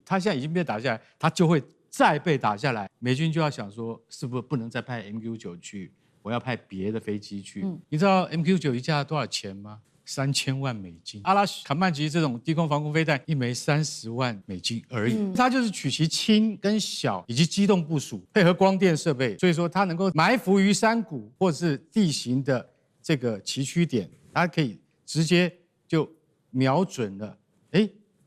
他現在已經被打下來，他就会再被打下来。美軍就要想說，是不是不能再派 MQ9去？我要派別的飛機去。你知道 MQ9一架多少錢嗎？3000萬美金。阿拉坎曼吉這種低空防空飛彈，一枚30萬美金而已。它就是取其輕跟小，以及機動部署，配合光電設備，所以說它能夠埋伏於山谷或是地形的這個崎嶇點，它可以直接就瞄準了。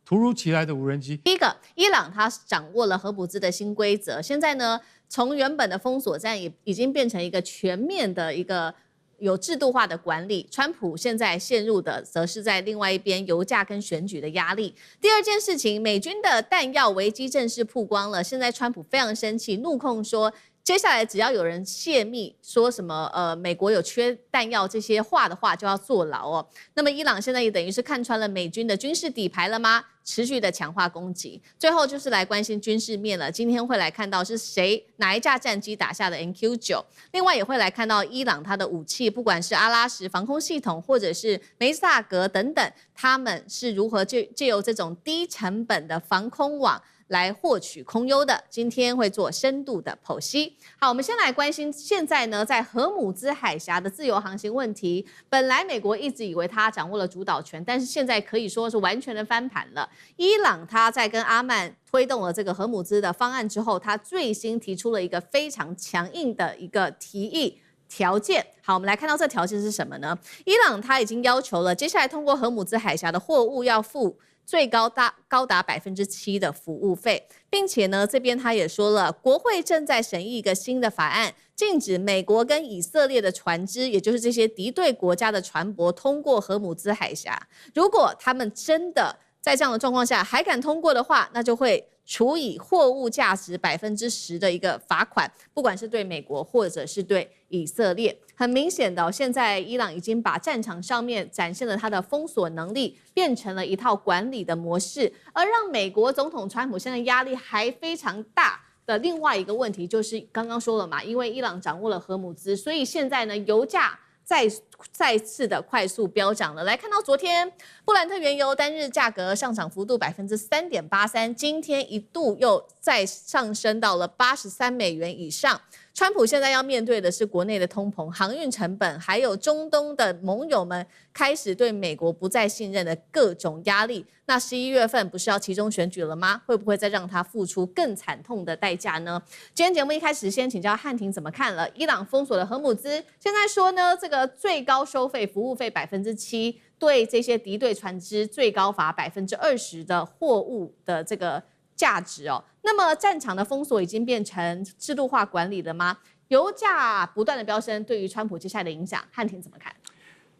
突如其來的無人機。第一個，伊朗它掌握了核武資的新規則，現在呢，從原本的封鎖戰也已經變成一個全面的一個有制度化的管理。川普現在陷入的則是在另外一邊油價跟選舉的壓力。第二件事情，美軍的彈藥危機正式曝光了，現在川普非常生氣，怒控說，接下來只要有人泄密說什麼美國有缺彈藥這些話的話，就要坐牢哦。那麼伊朗現在也等於是看穿了美軍的軍事底牌了嗎？持續的強化攻擊。最後就是來關心軍事面了，今天會來看到是誰哪一架戰機打下的 MQ9，另外也會來看到伊朗它的武器，不管是阿拉什防空系統或者是梅薩格等等，他們是如何借由這種低成本的防空網來獲取空優的，今天會做深度的剖析。好，我們先來關心現在呢，在荷姆茲海峽的自由航行問題，本來美國一直以為他掌握了主導權，但是現在可以說是完全的翻盤了。伊朗他在跟阿曼推動了這個荷姆茲的方案之後，他最新提出了一個非常強硬的一個提議條件。好，我們來看到這條件是什麼呢？伊朗他已經要求了，接下來通過荷姆茲海峽的貨物要付最高達7%的服務費，並且呢，這邊他也說了，國會正在審議一個新的法案，禁止美國跟以色列的船只，也就是這些敵對國家的船舶通過荷姆茲海峽。如果他們真的在這樣的狀況下還敢通過的話，那就會處以貨物價值10%的一個罰款，不管是對美國或者是對以色列。很明顯的，現在伊朗已經把戰場上面展現了它的封鎖能力，變成了一套管理的模式，而讓美國總統川普現在壓力還非常大的另外一個問題，就是剛剛說了嘛，因為伊朗掌握了荷姆茲，所以現在呢，油價再次的快速飆漲了。來看到昨天布蘭特原油單日價格上漲幅度3.83%，今天一度又再上升到了$83以上。川普現在要面对的是國內的通膨、航運成本，還有中東的盟友們開始對美國不再信任的各種壓力。那11月份不是要期中選舉了嗎？會不會再讓他付出更慘痛的代價呢？今天節目一開始先請教漢庭怎麼看了伊朗封鎖的荷姆茲，現在說呢，這個最高收費服務費7%，對這些敵對船只最高罰20%的貨物的這個價值哦。那麼戰場的封鎖已經變成制度化管理了嗎？油價不斷的飆升，對於川普接下來的影響，漢庭怎麼看？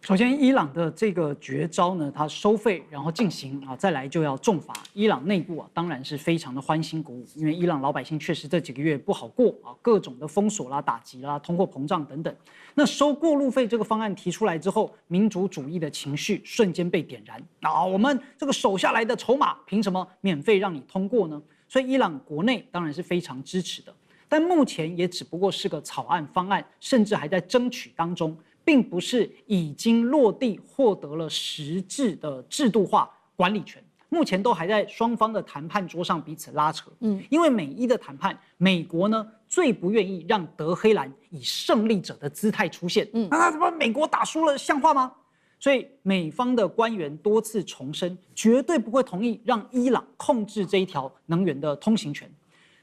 首先，伊朗的這個絕招呢，它收費然後進行啊，再來就要重罰。伊朗內部啊，當然是非常的歡欣鼓舞，因為伊朗老百姓確實這幾個月不好過啊，各種的封鎖啦、打擊啦、通貨膨脹等等。那收過路費這個方案提出來之後，民族主義的情緒瞬間被點燃啊！我們這個守下來的籌碼，憑什麼免費讓你通過呢？所以伊朗國內當然是非常支持的，但目前也只不過是個草案方案，甚至還在爭取當中，並不是已經落地獲得了實質的制度化管理權。目前都還在雙方的談判桌上彼此拉扯。因為美伊的談判，美國呢最不願意讓德黑蘭以勝利者的姿態出現。那怎麼美國打輸了像話嗎？所以美方的官員多次重申，絕對不會同意讓伊朗控制這一條能源的通行權。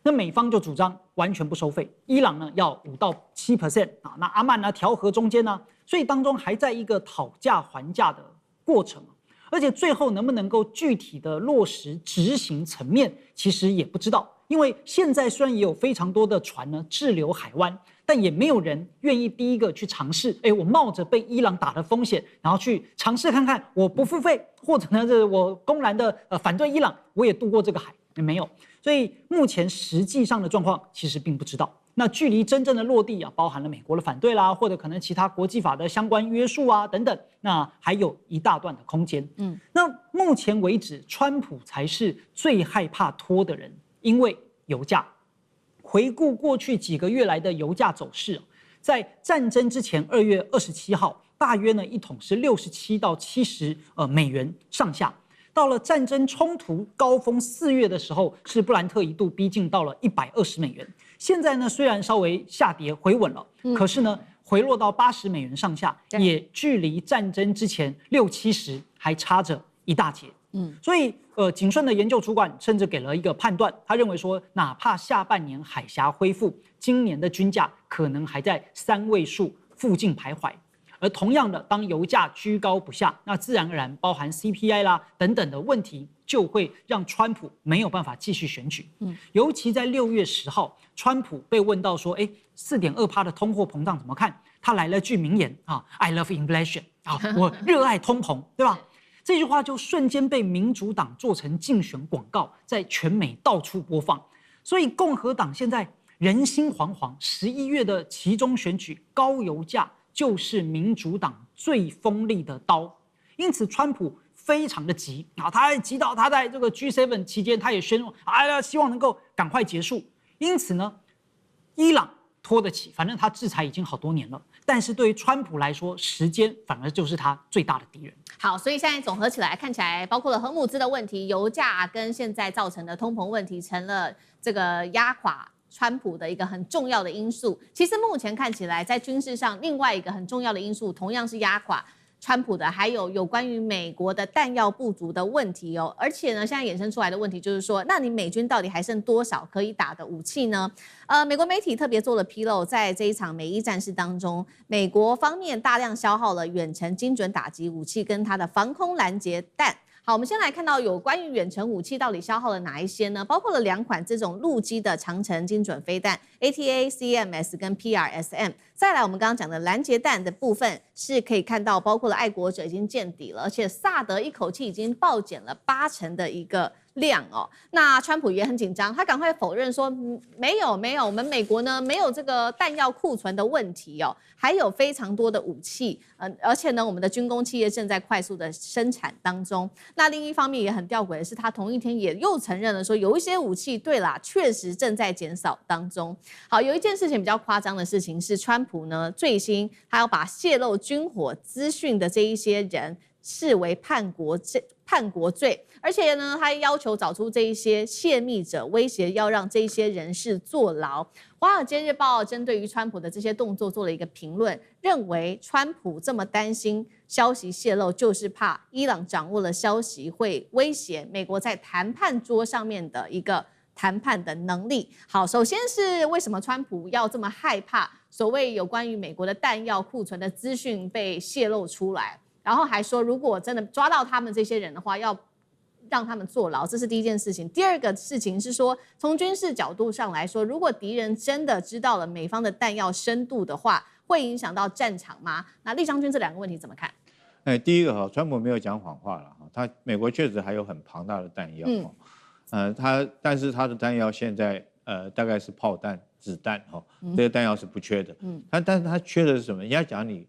那美方就主張完全不收費，伊朗呢要5到7%啊，那阿曼呢調和中間呢，所以當中還在一個討價還價的過程，而且最後能不能夠具體的落實執行層面，其實也不知道，因為現在雖然也有非常多的船呢滯留海灣，但也沒有人願意第一個去嘗試，我冒着被伊朗打的風險，然後去嘗試看看我不付費，或者呢我公然的反對伊朗，我也渡過這個海，也沒有。所以目前實際上的狀況其實並不知道。那距離真正的落地啊，包含了美國的反對啦，或者可能其他國際法的相關約束啊等等，那還有一大段的空間。那目前為止，川普才是最害怕拖的人，因為油價。回顧過去幾個月來的油價走勢，在戰爭之前2月27號，大約呢一桶是67到70美元上下。到了戰爭衝突高峰4月的時候，是布蘭特一度逼近到了$120。現在呢，雖然稍微下跌回穩了，可是呢，回落到$80上下，也距離戰爭之前60-70還差着一大截。所以景順的研究主管甚至給了一個判斷，他認為說，哪怕下半年海峽恢復，今年的均價可能還在3位數附近徘徊。而同樣的，當油價居高不下，那自然而然包含 CPI 啦等等的問題，就會讓川普沒有辦法繼續選舉。尤其在6月10號，川普被問到說，4.2%的通貨膨脹怎麼看？他來了句名言啊 ，I love inflation 啊，我熱愛通膨，對吧？這句話就瞬間被民主黨做成競選廣告，在全美到處播放。所以共和黨現在人心惶惶，11月的期中選舉，高油價就是民主黨最鋒利的刀。因此，川普非常的急啊，他還急到他在這個 G7 期間，他也宣布希望能夠趕快結束。因此呢，伊朗拖得起，反正他制裁已經好多年了。但是對於川普來說，時間反而就是他最大的敵人。好，所以現在總合起來，看起來包括了核募資的問題、油價跟現在造成的通膨問題，成了這個壓垮川普的一個很重要的因素。其實目前看起來，在軍事上，另外一個很重要的因素，同樣是壓垮川普的，還有關於美國的彈藥不足的問題哦。而且呢，現在衍生出來的問題就是說，那你美軍到底還剩多少可以打的武器呢？美國媒體特別做了披露，在這一場美伊戰事當中，美國方面大量消耗了遠程精準打擊武器跟它的防空攔截彈。好，我們先來看到有關於遠程武器到底消耗了哪一些呢？包括了2款這種陸基的長程精準飛彈 ATACMS 跟 PRSM。再來，我們剛剛講的攔截彈的部分是可以看到，包括了愛國者已經見底了，而且薩德一口氣已經暴減了80%的一個量哦。那川普也很緊張，他趕快否認說沒有，我們美國呢沒有這個彈藥庫存的問題哦，還有非常多的武器，而且呢我們的軍工企業正在快速的生產當中。那另一方面也很吊詭的是，他同一天也又承認了說有一些武器，對啦，確實正在減少當中。好，有一件事情比較誇張的事情是，川普呢最新他要把洩露軍火資訊的這一些人視為叛國罪，而且呢，他要求找出這一些洩密者，威脅要讓這一些人士坐牢。華爾街日報針對於川普的這些動作做了一個評論，認為川普這麼擔心消息洩露，就是怕伊朗掌握了消息會威脅美國在談判桌上面的一個談判的能力。好，首先是為什麼川普要這麼害怕所謂有關於美國的彈藥庫存的資訊被洩露出來？然後還說，如果真的抓到他們這些人的話，要讓他們坐牢，這是第一件事情。第二個事情是說，從軍事角度上來說，如果敵人真的知道了美方的彈藥深度的話，會影響到戰場嗎？那酈將軍這2個問題怎麼看？第一個川普沒有講謊話了，美國確實還有很龐大的彈藥，但是他的彈藥現在大概是炮彈、子彈這個彈藥是不缺的，但是他缺的是什麼？人家講你。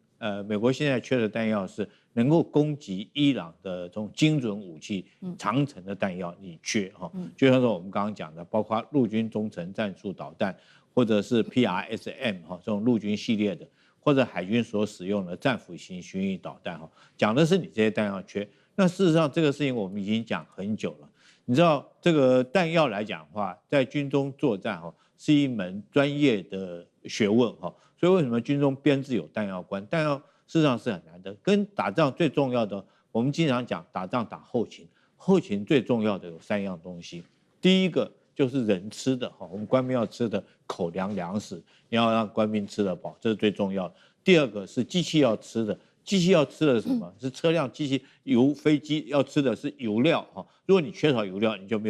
美國現在缺的彈藥是能夠攻擊伊朗的這種精準武器、長程的彈藥，你缺哈。就像說我們剛剛講的，包括陸軍中程戰術導彈，或者是 PRSM 哈這種陸軍系列的，或者海軍所使用的戰斧型巡弋導彈哈，講的是你這些彈藥缺。那事實上這個事情我們已經講很久了。你知道這個彈藥來講的話，在軍中作戰哈是一門專業的學問哈。所以為什麼軍中編制有彈藥官？彈藥事實上是很難的。跟打仗最重要的，我們經常講打仗打後勤，後勤最重要的有3樣東西。第一個就是人吃的哈，我們官兵要吃的口糧糧食，你要讓官兵吃得飽，這是最重要的。第二個是機器要吃的，機器要吃的是什麼？是車輛、機器、油、飛機要吃的是油料哈。如果你缺少油料，你就沒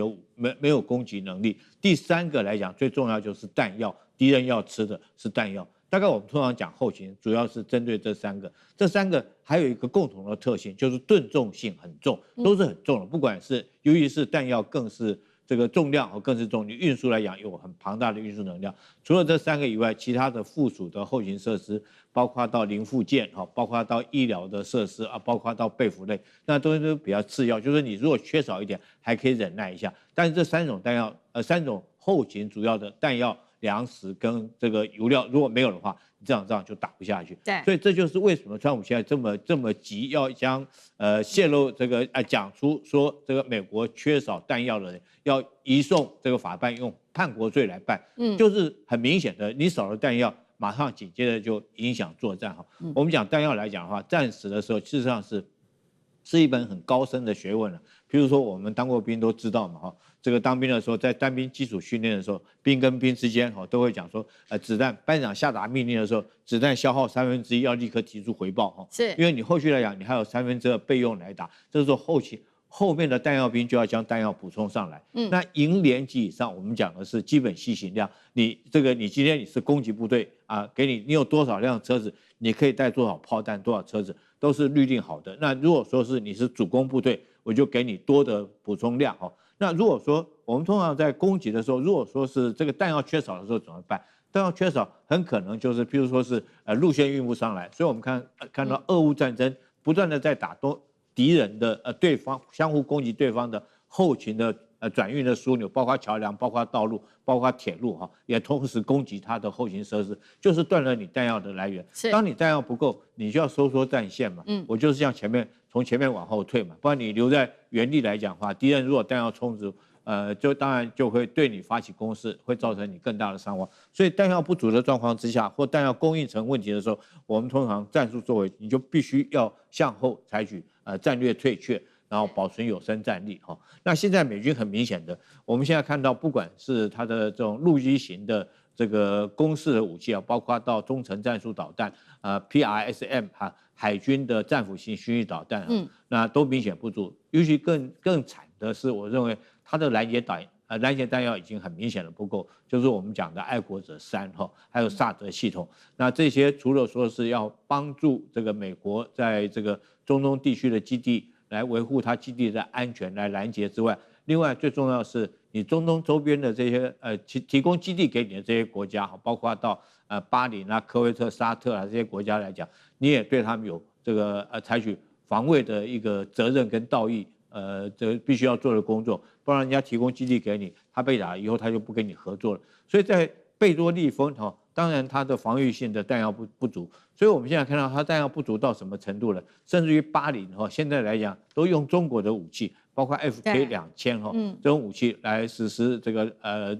有攻擊能力。第3個來講，最重要就是彈藥，敵人要吃的是彈藥。大概我們通常講後勤，主要是針對這3個。這3個還有一個共同的特性，就是噸重性很重，都是很重的。不管是尤其是彈藥，更是這個重量和更是重。你運輸來講，有很龐大的運輸能量。除了這3個以外，其他的附屬的後勤設施，包括到零附件包括到醫療的設施啊，包括到被服類，那都比較次要。就是你如果缺少一點，還可以忍耐一下。但是這3種彈藥，3種後勤主要的彈藥糧食跟這個油料，如果沒有的話，這場仗就打不下去。对，所以這就是為什麼川普現在這麼急，要將泄露這個講出說這個美國缺少彈藥的人要移送這個法辦用叛國罪來辦，就是很明顯的，你少了彈藥，馬上緊接着就影響作戰哈。我們講彈藥來講的話，戰時的時候事實上是一門很高深的學問了。譬如說我們當過兵都知道嘛哈，這個當兵的時候，在單兵基礎訓練的時候，兵跟兵之間哈都會講說，子彈班長下達命令的時候，子彈消耗1/3要立刻提出回報哈，是，因為你後續來講，你還有2/3備用來打，這時候後面的彈藥兵就要將彈藥補充上來。那營連級以上，我們講的是基本攜行量。你今天你是攻擊部隊啊，給你有多少輛車子，你可以帶多少炮彈，多少車子，都是預定好的。那如果說是你是主攻部隊，我就給你多的補充量哈。那如果說我們通常在攻擊的時候，如果說是這個彈藥缺少的時候怎麼辦？彈藥缺少很可能就是，譬如說是路線運不上來，所以我們看到俄烏戰爭不斷的在打敵人的對方相互攻擊對方的後勤的轉運的樞紐，包括橋樑、包括道路、包括鐵路哈，也同時攻擊它的後勤設施，就是斷了你彈藥的來源。當你彈藥不夠，你就要收縮戰線嘛。我就是像從前面往後退嘛，不然你留在原地来講的話，敵人如果彈藥充足，就當然就會對你發起攻勢，會造成你更大的傷亡。所以彈藥不足的狀況之下，或彈藥供應成問題的時候，我們通常戰術作為，你就必須要向後採取戰略退卻，然後保存有生戰力哈。那現在美軍很明顯的，我們現在看到，不管是它的這種陸基型的這個攻勢的武器啊，包括到中程戰術導彈PRSM 哈，海軍的戰斧型巡弋導彈那都明顯不足。尤其更慘的是，我認為它的攔截彈藥已經很明顯的不夠，就是我們講的愛國者3哈，還有薩德系統。那這些除了說是要幫助這個美國在這個中東地區的基地來維護它基地的安全來攔截之外，另外最重要的是你中東周邊的這些提供基地給你的這些國家，包括到巴林啊、科威特、沙特啊這些國家來講，你也對他們有這個採取防衛的一個責任跟道義，這必須要做的工作，不然人家提供基地給你，他被打以後他就不跟你合作了。所以在貝多利峰哈，當然它的防禦性的彈藥不足，所以我們現在看到它彈藥不足到什麼程度了？甚至於巴林哈，現在來講都用中國的武器，包括 FK2000哈這種武器來實施這個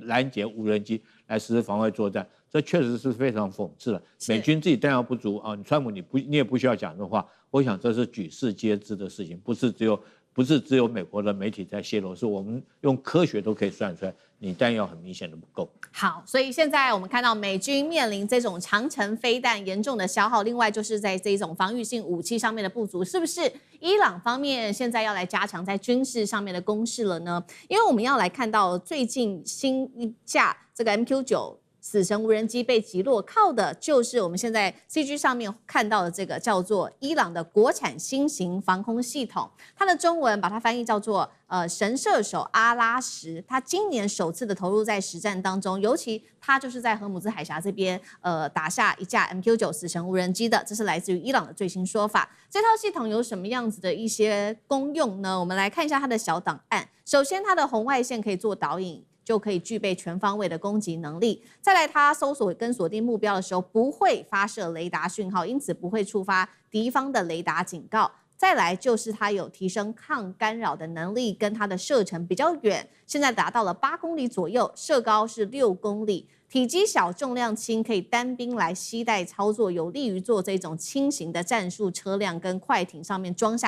攔截無人機，來實施防衛作戰，這確實是非常諷刺了。美軍自己彈藥不足啊，川普你也不需要講這話，我想這是舉世皆知的事情，不是只有美國的媒體在洩露，是我們用科學都可以算出來，你彈藥很明顯的不夠。好，所以現在我們看到美軍面臨這種長程飛彈嚴重的消耗，另外就是在這種防禦性武器上面的不足，是不是伊朗方面現在要來加強在軍事上面的攻勢了呢？因為我們要來看到最近新一架這個 MQ9死神無人機被擊落，靠的就是我們現在 CG 上面看到的這個叫做伊朗的國產新型防空系統，它的中文把它翻譯叫做神射手阿拉什。它今年首次的投入在實戰當中，尤其它就是在荷姆茲海峽這邊打下一架 MQ9死神無人機的，這是來自於伊朗的最新說法。這套系統有什麼樣子的一些功用呢？我們來看一下它的小檔案。首先，它的紅外線可以做導引，就可以具備全方位的攻擊能力。再來，它搜索跟鎖定目標的時候不會發射雷達訊號，因此不會觸發敵方的雷達警告。再來就是它有提升抗干擾的能力，跟它的射程比較遠，現在達到了8公里左右，射高是6公里。體積小、重量輕，可以單兵來攜帶操作，有利於做這種輕型的戰術車輛跟快艇上面裝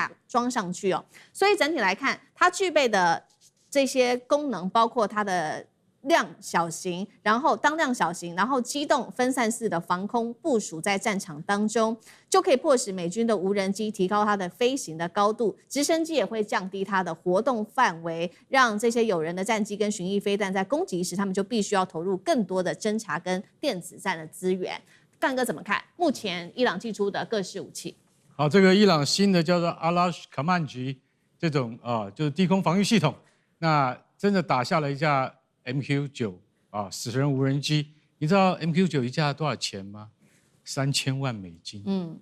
上去哦。所以整體來看，它具備的這些功能包括它的量小型，然後當量小型，然後機動分散式的防空部署在戰場當中，就可以迫使美軍的無人機提高它的飛行的高度，直升機也會降低它的活動範圍，讓這些有人的戰機跟巡弋飛彈在攻擊時，他們就必須要投入更多的偵察跟電子戰的資源。幹哥怎麼看目前伊朗祭出的各式武器？好，這個伊朗新的叫做阿拉什卡曼吉這種就是低空防禦系統。那真的打下了一架 MQ9死神無人機。你知道 MQ9一架多少錢嗎？3000萬美金。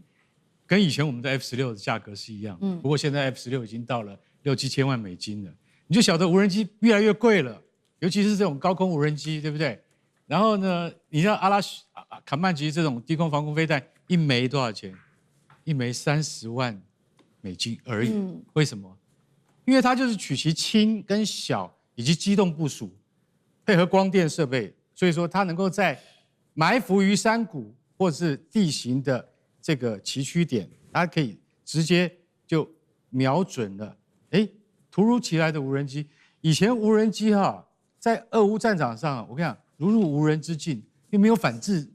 跟以前我們的 F16的價格是一樣。不過現在 F16已經到了6、7千萬美金了。你就曉得無人機越來越貴了，尤其是這種高空無人機，對不對？然後呢，你像卡曼吉這種低空防空飞彈，一枚多少錢？一枚30萬美金而已。為什麼？因為它就是取其輕跟小以及機動部署，配合光電設備，所以說它能夠在埋伏於山谷或是地形的這個崎嶇點，它可以直接就瞄準了。突如其來的無人機，以前無人機在俄烏戰場上，我跟你講，如入無人之境，因為沒有反制，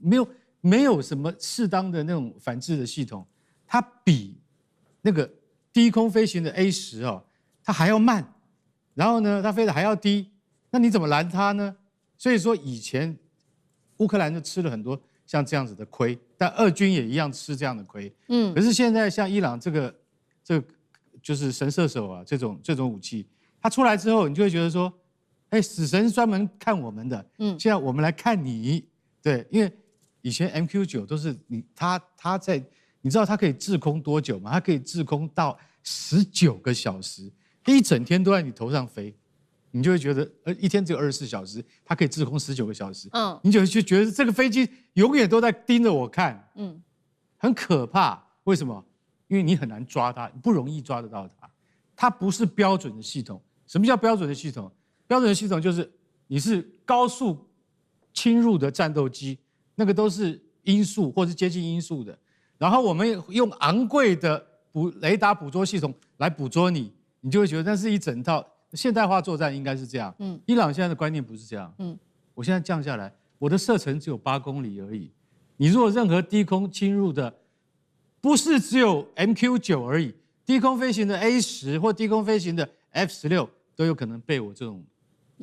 沒有什麼適當的那種反制的系統，它比那個低空飛行的 A10它還要慢，然後呢，它飛得還要低，那你怎麼攔它呢？所以說以前烏克蘭就吃了很多像這樣子的虧，但俄軍也一樣吃這樣的虧。可是現在像伊朗這個就是神射手這種武器，它出來之後，你就會覺得說，死神是專門看我們的，現在我们來看你，對，因為以前 MQ9都是它在，你知道它可以滞空多久嗎？它可以滞空到19個小時。一整天都在你頭上飛，你就會覺得，一天只有24小時，它可以滞空19個小時，你就覺得這個飛機永遠都在盯着我看，很可怕。為什麼？因為你很難抓它，不容易抓得到它。它不是標準的系統。什麼叫標準的系統？標準的系統就是你是高速侵入的戰鬥機，那個都是音速或是接近音速的，然後我們用昂貴的雷達捕捉系統來捕捉你。你就會覺得那是一整套現代化作戰應該是這樣。伊朗現在的觀念不是這樣。我現在降下來，我的射程只有8公里而已。你如果任何低空侵入的，不是只有 MQ9而已，低空飛行的 A10或低空飛行的 F16都有可能被我這種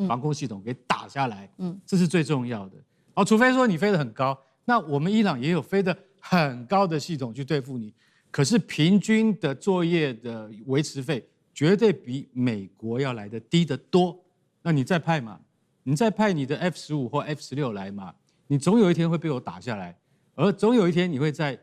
防空系統給打下來。這是最重要的。除非說你飛得很高，那我們伊朗也有飛得很高的系統去對付你。可是平均的作業的維持費絕對比美國要來的低得多，那你再派嘛，你再派你的 F15或 F16來嘛，你總有一天會被我打下來，而總有一天你會在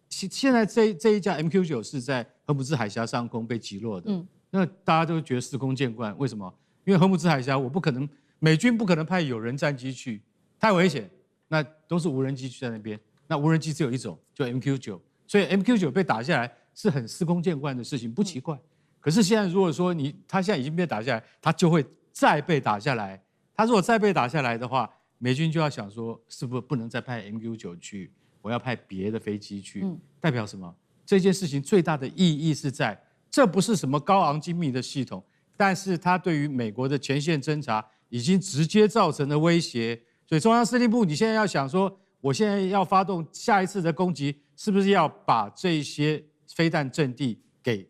現在這一架 MQ9是在荷姆茲海峽上空被擊落的，那大家都覺得司空見慣，為什麼？因為荷姆茲海峽美軍不可能派有人戰機去，太危險，那都是無人機去在那邊，那無人機只有一種，就 MQ9，所以 MQ9被打下來是很司空見慣的事情，不奇怪。可是現在如果說他現在已經被打下來，他就會再被打下來。他如果再被打下來的話，美軍就要想說，是不是不能再派 MQ9去，我要派別的飛機去？代表什麼？這件事情最大的意義是在，這不是什麼高昂精密的系統，但是它對於美國的前線偵察已經直接造成了威脅。所以中央司令部，你現在要想說，我現在要發動下一次的攻擊，是不是要把這些飛彈陣地給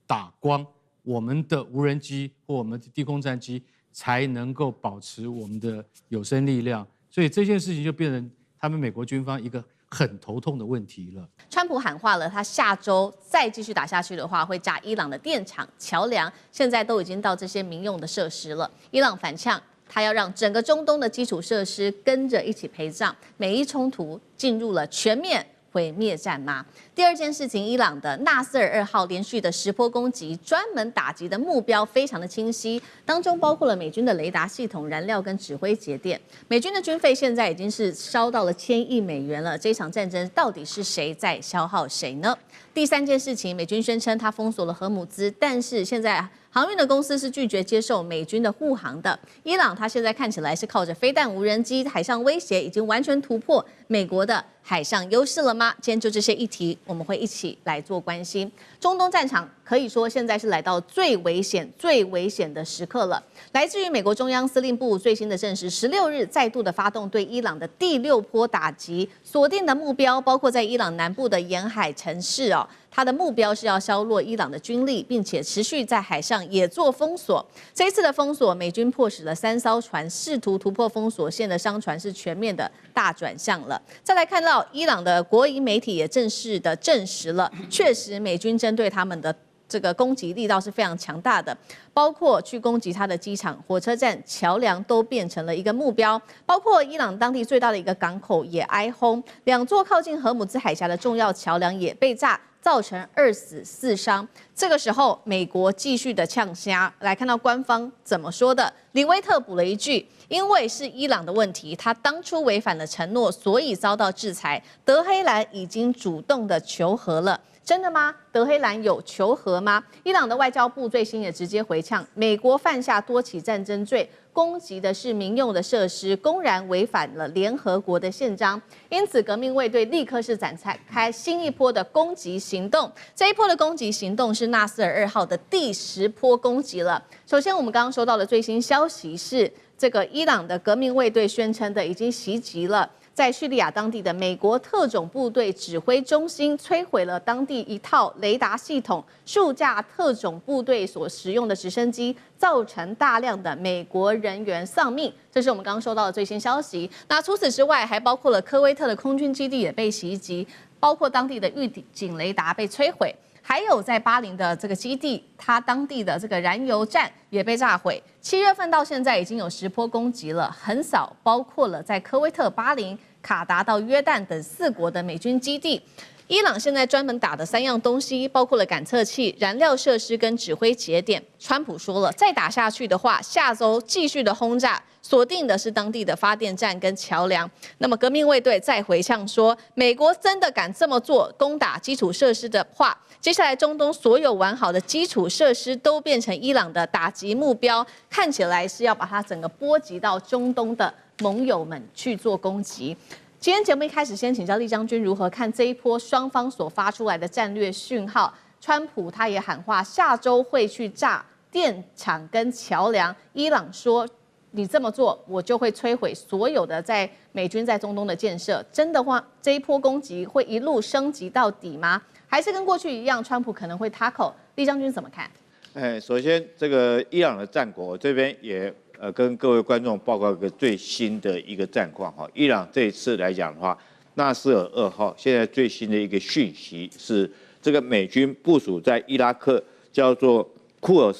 打光，我們的無人機或我們的低空戰機才能夠保持我們的有生力量。所以這件事情就變成他們美國軍方一個很頭痛的問題了。川普喊話了，他下周再繼續打下去的話，會炸伊朗的電廠、橋梁，現在都已經到這些民用的設施了。伊朗反嗆，他要讓整個中東的基礎設施跟着一起賠賬，美伊衝突進入了全面毀滅戰嗎？第二件事情，伊朗的納斯爾2號連續的10波攻擊，專門打擊的目標非常的清晰，當中包括了美軍的雷達系統、燃料跟指揮節點。美軍的軍費現在已經是燒到了1000億美元了。這場戰爭到底是誰在消耗誰呢？第三件事情，美軍宣稱他封鎖了荷姆茲，但是現在航運的公司是拒絕接受美軍的護航的。伊朗他現在看起來是靠着飛彈、無人機、海上威脅，已經完全突破美國的海上優勢了嗎？今天就這些議題，我們會一起來做關心。中東戰場可以說現在是來到最危險的時刻了。來自於美國中央司令部最新的證實，16日再度的發動對伊朗的第6波打擊，鎖定的目標包括在伊朗南部的沿海城市哦。它的目標是要削弱伊朗的軍力，並且持續在海上也做封鎖。這一次的封鎖，美軍迫使了3艘船試圖突破封鎖線的商船是全面的大轉向了。再來看到伊朗的國營媒體也正式的證實了，確實美軍針對他們的這個攻擊力道是非常強大的，包括去攻擊它的機場、火車站、橋梁都變成了一個目標，包括伊朗當地最大的一個港口也挨轟，2座靠近荷姆茲海峽的重要橋梁也被炸。造成2死4傷。這個時候，美國繼續的嗆聲，來看到官方怎麼說的。李威特補了一句：因為是伊朗的問題，他當初違反了承諾，所以遭到制裁。德黑蘭已經主動的求和了。真的嗎？德黑蘭有求和嗎？伊朗的外交部最新也直接回嗆，美國犯下多起戰爭罪，攻擊的是民用的設施，公然違反了聯合國的憲章。因此，革命衛隊立刻是展開新一波的攻擊行動。這一波的攻擊行動是納斯爾2號的第10波攻擊了。首先，我們剛剛收到的最新消息是，這個伊朗的革命衛隊宣稱的已經襲擊了在敘利亞當地的美國特種部隊指揮中心，摧毀了當地一套雷達系統，數架特種部隊所使用的直升機，造成大量的美國人員喪命。這是我们剛剛收到的最新消息。那除此之外，還包括了科威特的空軍基地也被襲擊，包括當地的預警雷達被摧毀。還有在巴林的這個基地，它當地的這個燃油站也被炸毀。7月份到現在已經有10波攻擊了，橫掃包括了在科威特、巴林、卡達到約旦等4國的美軍基地。伊朗現在專門打的3樣東西，包括了感測器、燃料設施跟指揮節點。川普說了，再打下去的話，下周繼續的轟炸，鎖定的是當地的發電站跟橋梁。那麼革命衛隊再回嗆說，美國真的敢這麼做，攻打基礎設施的話，接下來中東所有完好的基礎設施都變成伊朗的打擊目標，看起來是要把它整個波及到中東的盟友們去做攻擊。今天節目一開始，先請教酈將軍如何看這一波雙方所發出來的戰略訊號？川普他也喊話，下周會去炸電廠跟橋梁。伊朗說，你這麼做，我就會摧毀所有的在美軍在中東的建設。真的話，這一波攻擊會一路升級到底嗎？還是跟過去一樣，川普可能會 tackle？ 酈將軍怎麼看？首先這個伊朗的戰果，我這邊也跟各位觀眾報告一個最新的一個戰況哈。伊朗這一次來講的話，納斯爾2號現在最新的一個訊息是，這個美軍部署在伊拉克叫做庫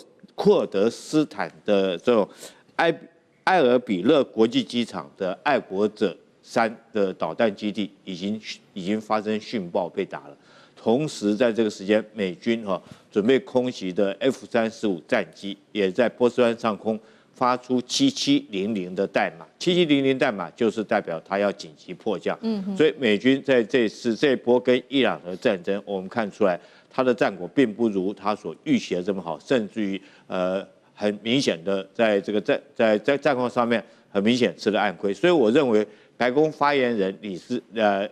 爾德斯坦的這種埃爾比勒國際機場的愛國者3的導彈基地已經發生殉爆被打了。同時，在這個時間，美軍準備空襲的 F-35戰機也在波斯灣上空發出7700的代碼，7700代碼就是代表它要緊急迫降。所以美軍在這次這一波跟伊朗的戰爭，我們看出來它的戰果並不如他所預期的這麼好，甚至於很明顯的在這個在戰況上面很明顯吃了暗虧。所以我認為白宮發言人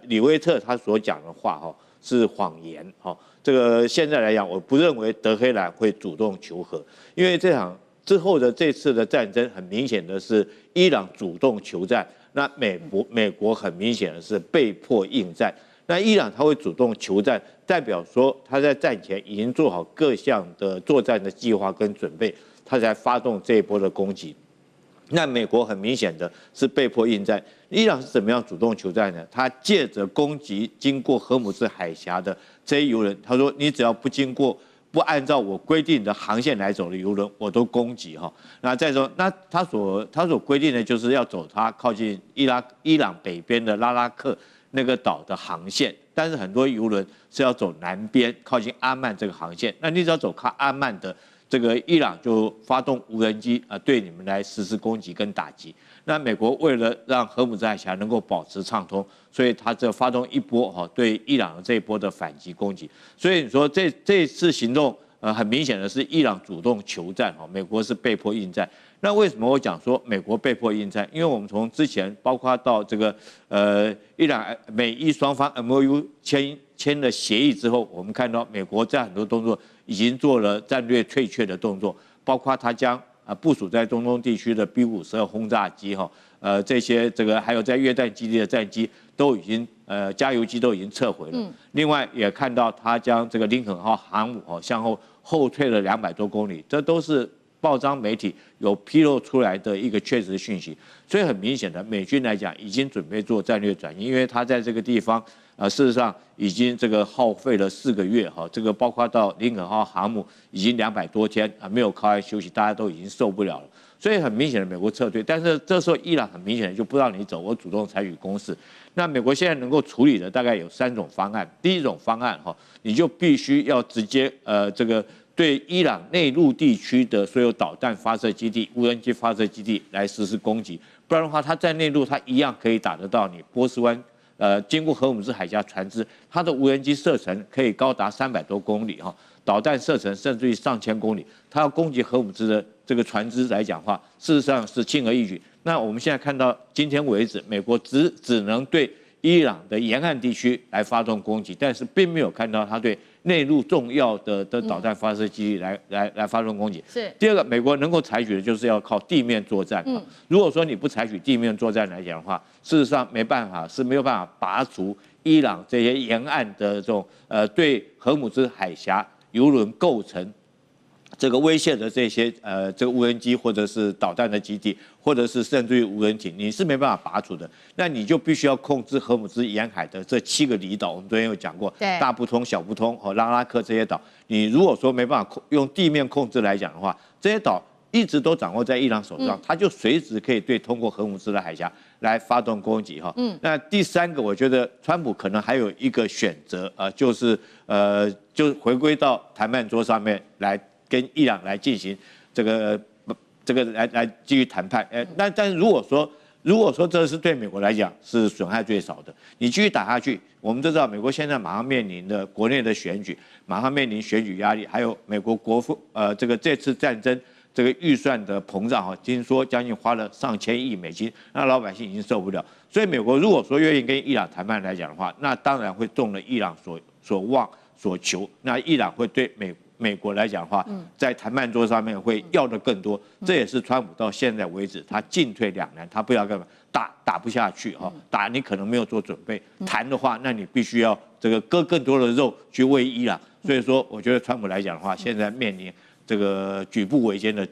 李威特他所講的話是謊言。這個現在來講，我不認為德黑蘭會主動求和，因為這場之後的這次的戰爭，很明顯的是伊朗主動求戰，那美國很明顯的是被迫應戰。那伊朗他會主動求戰，代表說他在戰前已經做好各項的作戰的計劃跟準備，他才發動這一波的攻擊。那美國很明顯的是被迫應戰。伊朗是怎麼樣主動求戰呢？他借着攻擊經過荷姆茲海峽的這些油輪，他說你只要不按照我規定的航線來走的油輪，我都攻擊哈。那再說，那他所規定的就是要走他靠近伊朗北邊的拉拉克那個島的航線，但是很多油輪是要走南邊靠近阿曼這個航線。那你只要走靠阿曼的這個伊朗就發動無人機對你們來實施攻擊跟打擊。那美國為了讓荷姆茲海峽能夠保持暢通，所以他這發動一波對伊朗的這一波的反擊攻擊。所以你說這次行動很明顯的是伊朗主動求戰，美國是被迫應戰。那為什麼我講說美國被迫應戰？因為我們從之前包括到這個伊朗美伊雙方 MOU 簽了協議之後，我們看到美國在很多動作已經做了戰略退卻的動作，包括他將部署在中東地區的 B-52轟炸機這些這個還有在約旦基地的戰機都已經加油機都已經撤回了。另外也看到他將這個林肯號航母向後退了200多公里，這都是報章媒體有披露出來的一個確實訊息。所以很明顯的，美軍來講已經準備做戰略轉移，因為他在這個地方事實上已經這個耗費了4個月這個包括到林肯號航母已經200多天沒有靠岸休息，大家都已經受不了了。所以很明顯的美國撤退，但是這時候伊朗很明顯的就不讓你走，我主動採取攻勢。那美國現在能夠處理的大概有3種方案。第一種方案哈，你就必須要直接這個對伊朗內陸地區的所有導彈發射基地、無人機發射基地來實施攻擊，不然的話，它在內陸它一樣可以打得到你波斯灣。經過荷姆茲海峽船只，它的無人機射程可以高達300多公里哈，導彈射程甚至於上千公里。它要攻擊荷姆茲的這個船只來講的話，事實上是輕而易舉。那我們現在看到今天為止，美國只能對伊朗的沿岸地區來發動攻擊，但是並沒有看到它對內陸重要的導彈發射基地來發動攻擊。是第二個，美國能夠採取的就是要靠地面作戰。如果說你不採取地面作戰來講的話，事實上沒有辦法拔除伊朗這些沿岸的這種對荷姆茲海峽油輪構成這個威脅的這些這個無人機或者是導彈的基地，或者是甚至於無人艇，你是沒辦法拔除的。那你就必須要控制荷姆茲沿海的這7個離島。我們昨天有講過，大不通、小不通和拉拉克這些島，你如果說沒辦法用地面控制來講的話，這些島一直都掌握在伊朗手上，它就隨時可以对通過荷姆茲的海峽來發動攻擊哈。那第3個，我覺得川普可能還有一個選擇就是回歸到談判桌上面來。跟伊朗來進行這個來繼續談判，但是如果說這是對美國來講是損害最少的，你繼續打下去，我們都知道美國現在馬上面臨的國內的選舉，馬上面臨選舉壓力，還有美國這次戰爭這個預算的膨脹哈，聽說將近花了上千億美金，那老百姓已經受不了，所以美國如果說願意跟伊朗談判來講的話，那當然會中了伊朗所望所求，那伊朗會對美國來講的話，在談判桌上面會要的更多，這也是川普到現在為止他進退兩難，他不知道幹嘛，打不下去哈，打你可能沒有做準備，談的話，那你必須要這個割更多的肉去餵伊朗，所以說我覺得川普來講的話，現在面臨這個舉步維艱的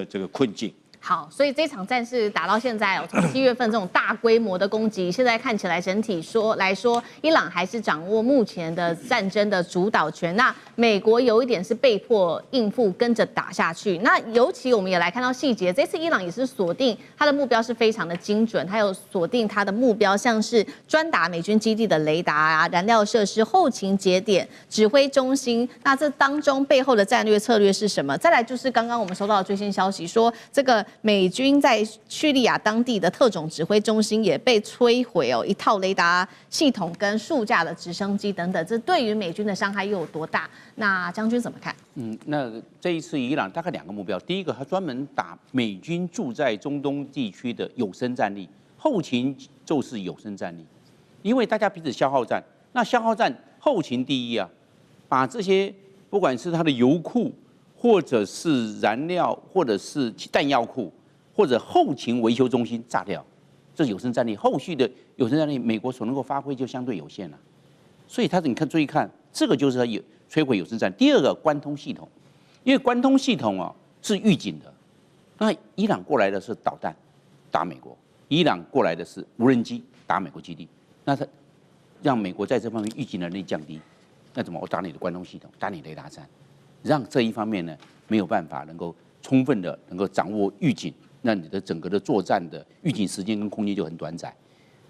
這個困境。好，所以這場戰事打到現在，從7月份這種大規模的攻擊，現在看起來整體來說，伊朗還是掌握目前的戰爭的主導權。那美國有一點是被迫應付，跟着打下去。那尤其我們也來看到細節，這次伊朗也是鎖定它的目標是非常的精準，它有鎖定它的目標，像是專打美軍基地的雷達啊、燃料設施、後勤節點、指揮中心。那這當中背後的戰略策略是什麼？再來就是剛剛我們收到的最新消息，說這個美軍在敘利亞當地的特種指揮中心也被摧毀哦，一套雷達系統跟數架的直升機等等，這對於美軍的傷害又有多大？那將軍怎麼看？那這一次伊朗大概2個目標，第一個他專門打美軍駐在中東地區的有生戰力，後勤就是有生戰力，因為大家彼此消耗戰，那消耗戰後勤第一啊，把這些不管是它的油庫，或者是燃料，或者是彈藥庫，或者後勤維修中心炸掉，這是有生戰力。後續的有生戰力，美國所能夠發揮就相對有限了。所以你注意看，這個就是它摧毀有生戰。第二個，關通系統，因為關通系統是預警的。那伊朗過來的是導彈打美國，伊朗過來的是無人機打美國基地，那它讓美國在這方面預警能力降低。那怎麼？我打你的關通系統，打你雷達站，讓這一方面呢沒有辦法能夠充分的能夠掌握預警，那你的整個的作戰的預警時間跟空間就很短暫。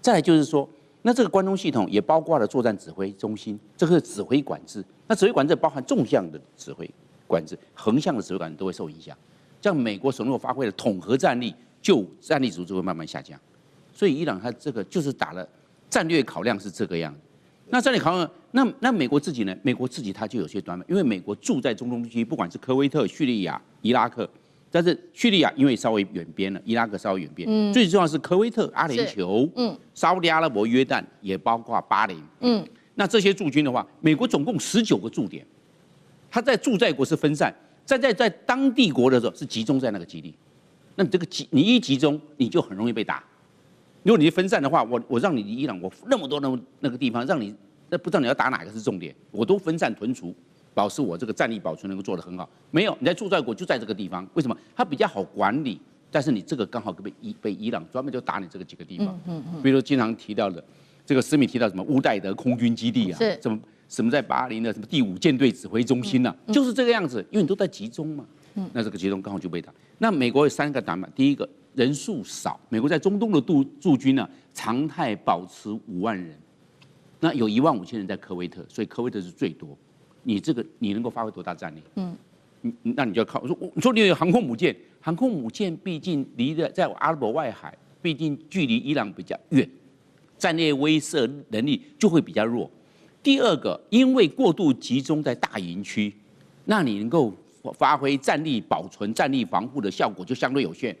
再來就是說，那這個關通系統也包括了作戰指揮中心，這個是指揮管制。那指揮管制包含纵向的指揮管制、橫向的指揮管制都會受影響。這樣美國所能夠發揮的統合戰力，就戰力值就會慢慢下降。所以伊朗它這個就是打了戰略考量是這個樣子。那戰略考量，那美國自己呢？美國自己它就有些短板，因為美國住在中東地區，不管是科威特、敘利亞、伊拉克，但是敘利亞因為稍微遠邊了，伊拉克稍微遠邊，最重要是科威特、阿聯酋、沙烏地阿拉伯、約旦，也包括巴林。那這些駐軍的話，美國總共19個駐點，它在駐在國是分散，在當地國的時候是集中在那個基地。那你一集中，你就很容易被打。如果你分散的話，我讓你離伊朗，我那麼多那個地方，讓你那不知道你要打哪個是重點，我都分散屯除，保持我這個戰力保存能夠做得很好。沒有，你在驻在國就在這個地方，為什麼？它比較好管理，但是你這個剛好被伊朗專門就打你這個幾個地方。比如說經常提到的這個史密提到什麼烏代德空軍基地啊，什麼在巴林的什麼第5艦隊指揮中心啊，就是這個樣子，因為你都在集中嘛。那這個其中剛好就被打。那美國有3個打法，第一個人數少，美國在中東的駐軍呢，常態保持5萬人，那有15000人在科威特，所以科威特是最多。你能夠發揮多大戰力？那你就要靠你說你有航空母艦，航空母艦畢竟在阿拉伯外海，畢竟距離伊朗比較遠，戰略威懾能力就會比較弱。第二個，因為過度集中在大營區，那你能夠發揮戰力保存、戰力防護的效果就相對有限，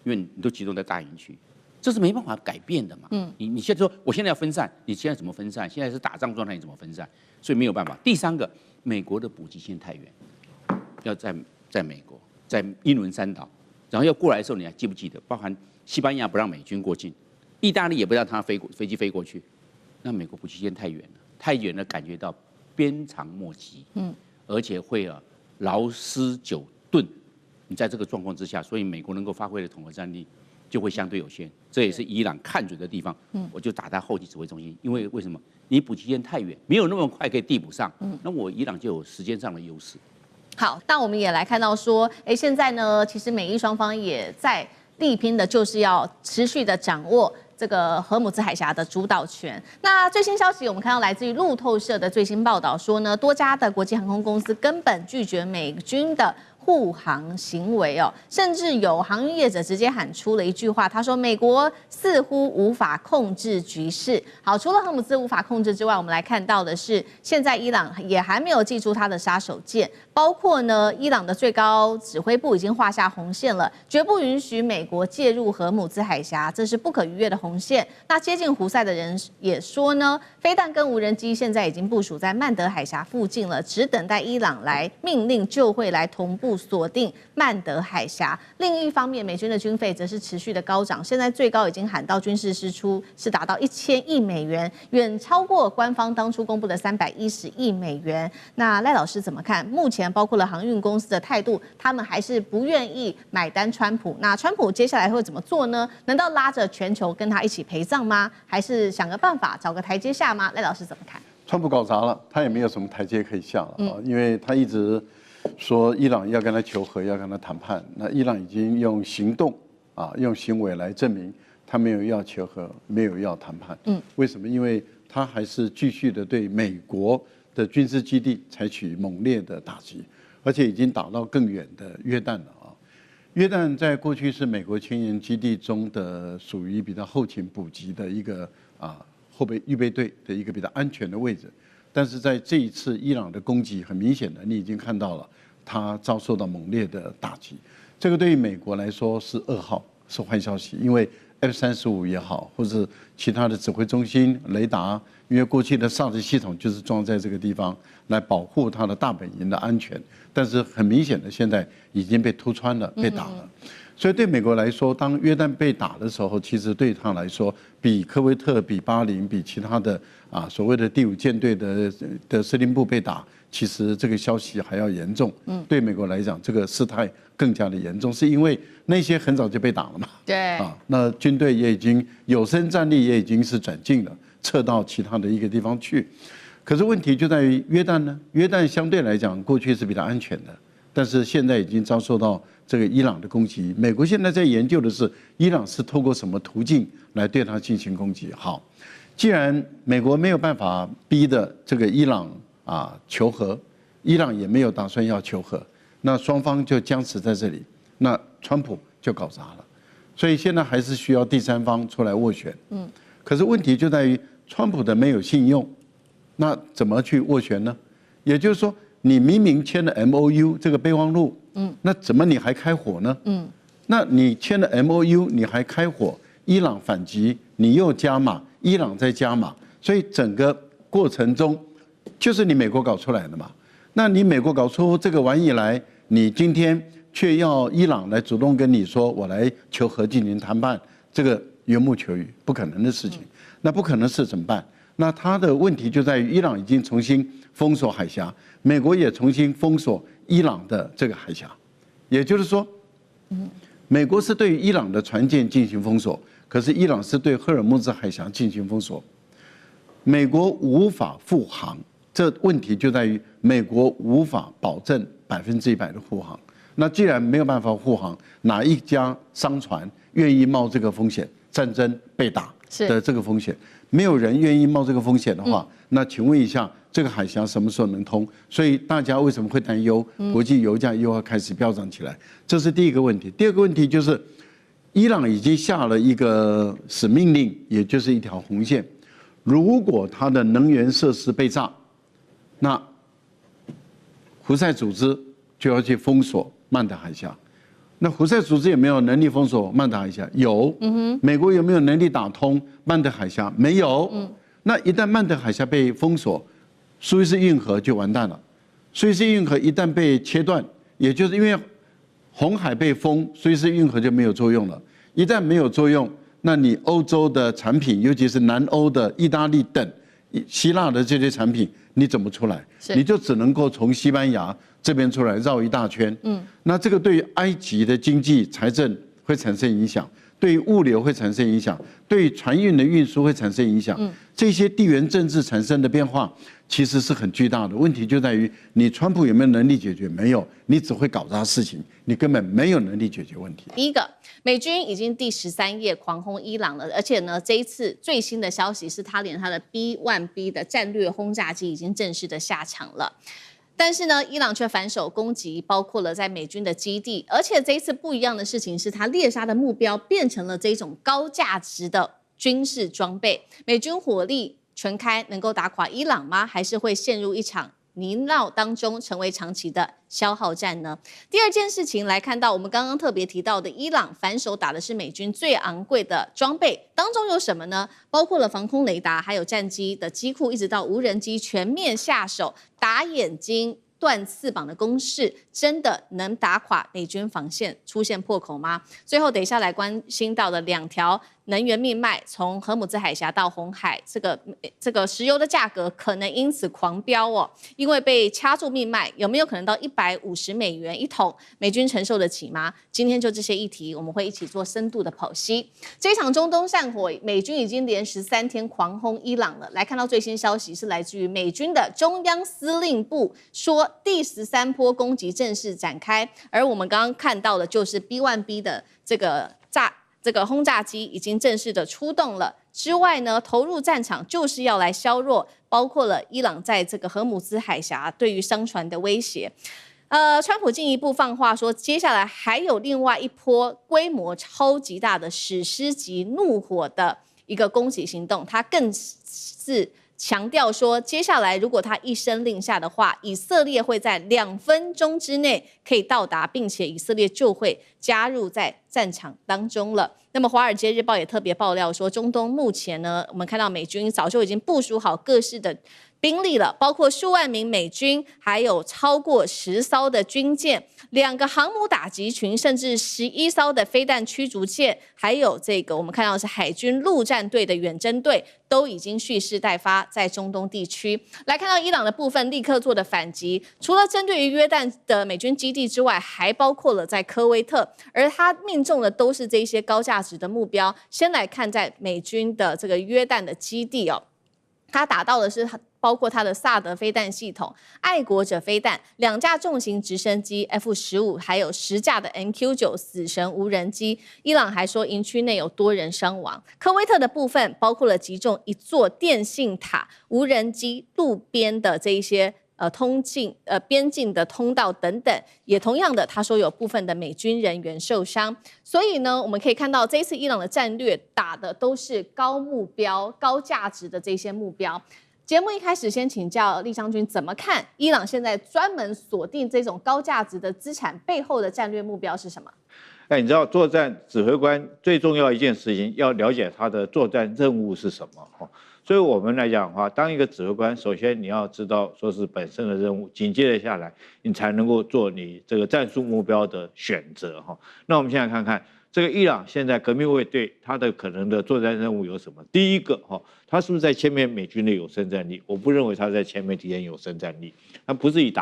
因為你都集中在大營區，這是沒辦法改變的嘛。你現在說我現在要分散，你現在怎麼分散？現在是打仗狀態，你怎麼分散？所以沒有辦法。第三個，美國的補給線太遠，要在美國，在英倫三島，然後要過來的時候，你還記不記得？包含西班牙不讓美軍過境，意大利也不讓他飛機飛過去，那美國補給線太遠了。太遠了，感覺到鞭長莫及，而且會勞師久頓。你在這個狀況之下，所以美國能夠發揮的統合戰力就會相對有限。這也是伊朗看準的地方。我就打在後勤指揮中心，因為什麼？你補給線太遠，沒有那麼快可以遞補上。那我伊朗就有時間上的優勢。好，但我們也來看到說，現在呢，其實美伊雙方也在力拼的，就是要持續的掌握這個荷姆茲海峽的主導權。那最新消息，我們看到來自於路透社的最新報道說呢，多家的國際航空公司根本拒絕美軍的護航行為哦，甚至有航運業者直接喊出了一句話，他說：“美國似乎無法控制局勢。”好，除了荷姆茲無法控制之外，我們來看到的是，現在伊朗也還沒有祭出他的殺手鐧，包括呢，伊朗的最高指揮部已經畫下紅線了，絕不允許美國介入荷姆茲海峽，這是不可逾越的紅線。那接近胡塞的人也說呢，飛彈跟無人機現在已經部署在曼德海峽附近了，只等待伊朗來命令就會來同步鎖定曼德海峽。另一方面，美軍的軍費則是持續的高漲，現在最高已經喊到軍事支出是達到1000億美元，遠超過官方當初公布的310億美元。那賴老師怎麼看？目前包括了航運公司的態度，他們還是不願意買單川普。那川普接下來會怎麼做呢？難道拉着全球跟他一起陪葬嗎？還是想個辦法找個台階下嗎？賴老師怎麼看？川普搞砸了，他也沒有什麼台階可以下了啊，因為他一直說伊朗要跟他求和，要跟他談判。那伊朗已經用行動用行為來證明他沒有要求和，沒有要談判。為什麼？因為他還是繼續的對美國的軍事基地採取猛烈的打擊，而且已經打到更遠的約旦了啊。約旦在過去是美國前沿基地中的屬於比較後勤補給的一個後備預備隊的一個比較安全的位置，但是在這一次伊朗的攻擊，很明顯的你已經看到了，它遭受到猛烈的打擊。這個對於美國來說是噩耗，是壞消息，因為 F-35也好，或者其他的指揮中心、雷達，因為過去的 SAR 系統就是裝在這個地方來保護它的大本營的安全，但是很明顯的现在已經被突穿了，被打了。所以對美國來說，當約旦被打的時候，其實對他來說，比科威特、比巴林、比其他的所謂的第5艦隊的司令部被打，其實這個消息還要嚴重。對美國來講，這個事態更加的嚴重，是因為那些很早就被打了嘛。對。那軍隊也已經有生戰力也已經是轉進了，撤到其他的一個地方去。可是問題就在於約旦呢，約旦相對來講過去是比較安全的，但是現在已經遭受到這個伊朗的攻擊。美國現在在研究的是伊朗是透過什麼途徑來對它進行攻擊。好，既然美國沒有辦法逼的這個伊朗求和，伊朗也沒有打算要求和，那雙方就僵持在這裡，那川普就搞砸了。所以現在還是需要第三方出來斡旋。可是問題就在於川普的沒有信用，那怎麼去斡旋呢？也就是說，你明明簽了 MOU 這個備忘錄，那怎麼你還開火呢？那你簽了 MOU， 你還開火，伊朗反擊，你又加碼，伊朗再加碼，所以整個過程中就是你美國搞出來的嘛。那你美國搞出這個玩意來，你今天卻要伊朗來主動跟你說，我來求和進行談判，這個緣木求魚，不可能的事情。那不可能是怎麼辦？那他的問題就在於伊朗已經重新封鎖海峽，美國也重新封鎖伊朗的這個海峽，也就是說，美國是對於伊朗的船艦進行封鎖，可是伊朗是對荷爾木茲海峽進行封鎖，美國無法護航，這問題就在於美國無法保證100%的護航。那既然沒有辦法護航，哪一家商船願意冒這個風險？戰爭被打的這個風險，沒有人願意冒這個風險的話，那請問一下，這個海峽什麼時候能通？所以大家為什麼會擔憂國際油價又要開始飆漲起來？這是第一個問題。第二個問題就是，伊朗已經下了一個死命令，也就是一條紅線，如果它的能源設施被炸，那胡塞組織就要去封鎖曼德海峽。那胡塞組織有沒有能力封鎖曼德海峽？有。美國有沒有能力打通曼德海峽？沒有。那一旦曼德海峽被封鎖，蘇伊士運河就完蛋了。蘇伊士運河一旦被切斷，也就是因為紅海被封，蘇伊士運河就沒有作用了。一旦沒有作用，那你歐洲的產品，尤其是南歐的意大利等、希臘的這些產品，你怎麼出來？你就只能夠從西班牙這邊出來繞一大圈。那這個對於埃及的經濟財政會產生影響，對於物流會產生影響，對於船運的運輸會產生影響。這些地緣政治產生的變化其實是很巨大的。問題就在於你川普有沒有能力解決？沒有，你只會搞砸事情，你根本沒有能力解決問題。第一個，美軍已經第13夜狂轟伊朗了，而且呢，這一次最新的消息是，他連他的 B-1B 的戰略轟炸機已經正式的下場了。但是呢，伊朗卻反手攻擊，包括了在美軍的基地，而且這一次不一樣的事情是，他獵殺的目標變成了這種高價值的軍事裝備。美軍火力全開，能夠打垮伊朗嗎？還是會陷入一場泥淖當中，成為長期的消耗戰呢？第二件事情來看到，我們剛剛特別提到的，伊朗反手打的是美軍最昂貴的裝備，當中有什麼呢？包括了防空雷達，還有戰機的機庫，一直到無人機，全面下手，打眼睛斷翅膀的攻勢，真的能打垮美軍防線，出現破口嗎？最後等一下來關心到的2條能源命脈，從荷姆茲海峽到紅海，這個石油的價格可能因此狂飆哦，因為被掐住命脈，有沒有可能到$150一桶？美軍承受得起嗎？今天就這些議題，我們會一起做深度的剖析。這一場中東戰火，美軍已經連13天狂轟伊朗了。來看到最新消息是來自於美軍的中央司令部說，第13波攻擊正式展開，而我們剛剛看到的就是 B-1B 的這個轟炸機已經正式的出動了。之外呢，投入戰場就是要來削弱，包括了伊朗在這個荷姆茲海峽對於商船的威脅。川普進一步放話說，接下來還有另外一波規模超級大的史詩級怒火的一個攻擊行動，他更是強調說，接下來如果他一聲令下的話，以色列會在2分鐘之內可以到達，並且以色列就會加入在戰場當中了。那麼《華爾街日報》也特別爆料說，中東目前呢，我們看到美軍早就已經部署好各式的兵力了，包括數萬名美軍，還有超過10艘的軍艦，2個航母打擊群，甚至11艘的飛彈驅逐艦，還有這個我們看到的是海軍陸戰隊的遠征隊，都已經蓄勢待發在中東地區。來看到伊朗的部分，立刻做的反擊，除了針對於約旦的美軍基地之外，還包括了在科威特，而他命中的都是這些高價值的目標。先來看在美軍的這個約旦的基地哦，他打到的是包括他的薩德飛彈系統、愛國者飛彈、2架重型直升機 F-15，還有10架的 MQ-9死神無人機。伊朗還說營區內有多人傷亡。科威特的部分包括了擊中1座電信塔、無人機、路邊的這一些邊境的通道等等，也同樣的，他說有部分的美軍人員受傷。所以呢，我們可以看到這一次伊朗的戰略打的都是高目標、高價值的這些目標。節目一開始，先請教酈將軍怎麼看伊朗現在專門鎖定這種高價值的資產背後的戰略目標是什麼？你知道作戰指揮官最重要一件事情，要了解他的作戰任務是什麼。所以我們來講的話，當一個指揮官，首先你要知道說是本身的任務，緊接着下來，你才能夠做你這個戰術目標的選擇。那我們現在看看這個伊朗現在革命衛隊他的可能的作戰任務有什麼？第一個，他是不是在殲滅美軍的有生戰力？我不認為他在殲滅敵人有生戰力，他不是以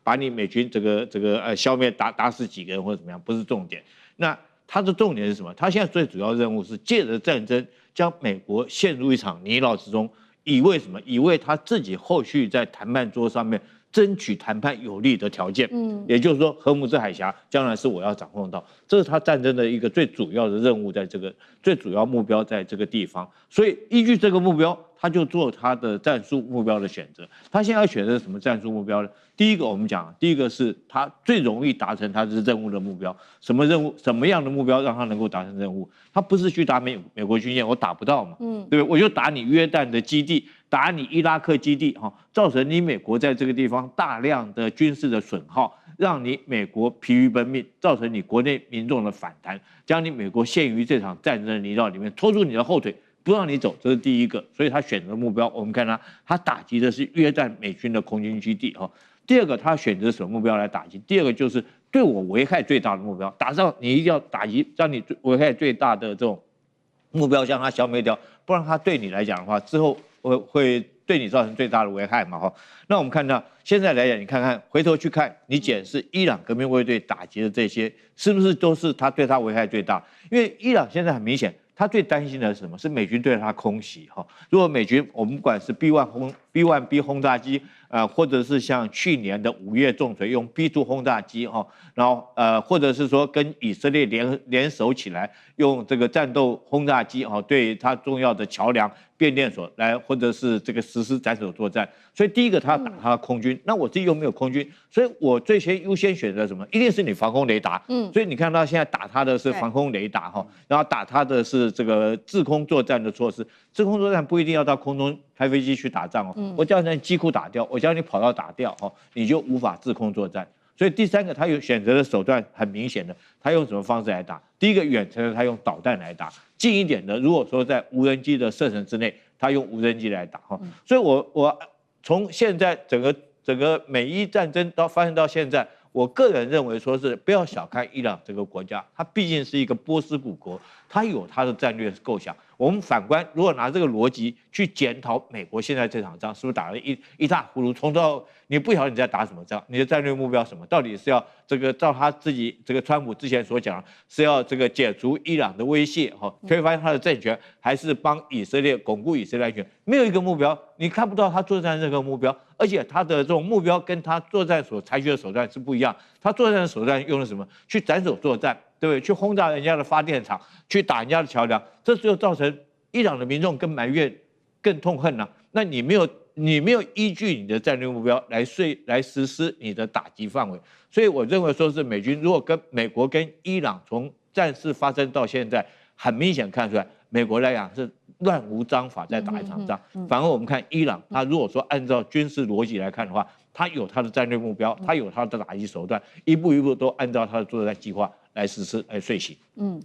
把你美軍這個消滅打死幾個人或者怎麼樣，不是重點。那他的重點是什麼？他現在最主要任務是借着戰爭將美國陷入一場泥淖之中，以為什麼？以為他自己後續在談判桌上面爭取談判有利的條件。也就是說，荷姆斯海峽將來是我要掌控到，這是他戰爭的一個最主要的任務，在这個最主要目標在這個地方。所以依據這個目標，他就做他的戰術目標的選擇。他現在要選擇什麼戰術目標呢？第一個我們講，第一個是他最容易達成他的任務的目標。什麼任務？什麼樣的目標讓他能夠達成任務？他不是去打美國軍艦，我打不到嘛，對不對？我就打你約旦的基地，打你伊拉克基地，造成你美國在這個地方大量的軍事的損耗，讓你美國疲於奔命，造成你國內民眾的反彈，將你美國陷於這場戰爭的泥沼裡面，拖住你的後腿，不讓你走，這是第一個。所以他選擇目標，我們看他打擊的是約旦美軍的空軍基地。第二個，他選擇什麼目標來打擊？第二個就是對我危害最大的目標，打仗你一定要打擊讓你危害最大的這種目標，將它消滅掉，不然它對你來講的話，之後會對你造成最大的危害嘛。那我們看到現在來講，你看看回頭去看，你檢視伊朗革命衛隊打擊的這些，是不是都是他對他危害最大？因為伊朗現在很明顯，他最擔心的是什麼？是美軍對他空襲。如果美軍我們不管是 B1B 轟炸機，或者是像去年的5月重錘用 B2 轟炸機，然後或者是說跟以色列聯手起來用這個戰鬥轟炸機，對他重要的橋梁、變電所來，或者是這個實施斬首作戰。所以第一個他打他的空軍，那我自己又沒有空軍，所以我最先優先選擇什麼？一定是你防空雷達。所以你看到現在打他的是防空雷達，然後打他的是这個制空作戰的措施。制空作戰不一定要到空中開飛機去打仗，我叫你機庫打掉，我叫你跑道打掉，你就無法制空作戰。所以第三個，他有選擇的手段很明顯的，他用什麼方式來打？第一個遠程的，他用導彈來打；近一點的，如果說在無人機的射程之內，他用無人機來打。所以我從現在整個美伊戰爭發生到現在，我個人認為說是不要小看伊朗這個國家，它畢竟是一個波斯古國，它有它的戰略構想。我們反觀，如果拿這個邏輯去檢討美國現在這場仗，是不是打得一塌糊塗？從到你不曉得你在打什麼仗，你的戰略目標什麼？到底是要這個照他自己這個川普之前所講，是要這個解除伊朗的威脅，推翻他的政權，還是幫以色列鞏固以色列安全？沒有一個目標，你看不到他作戰任何目標，而且他的這種目標跟他作戰所採取的手段是不一樣。他作戰的手段用了什麼？去斬首作戰，對不對？去轟炸人家的發電廠，去打人家的橋梁，這就造成伊朗的民眾更埋怨、更痛恨了。那你沒有依據你的戰略目標來實施你的打擊範圍，所以我認為說是美軍如果跟美國跟伊朗從戰事發生到現在，很明顯看出來，美國來講是亂無章法在打一場仗。反而我們看伊朗，他如果說按照軍事邏輯來看的話，他有他的戰略目標，他有他的打擊手段，一步一步都按照他的作戰計劃來實施來遂行。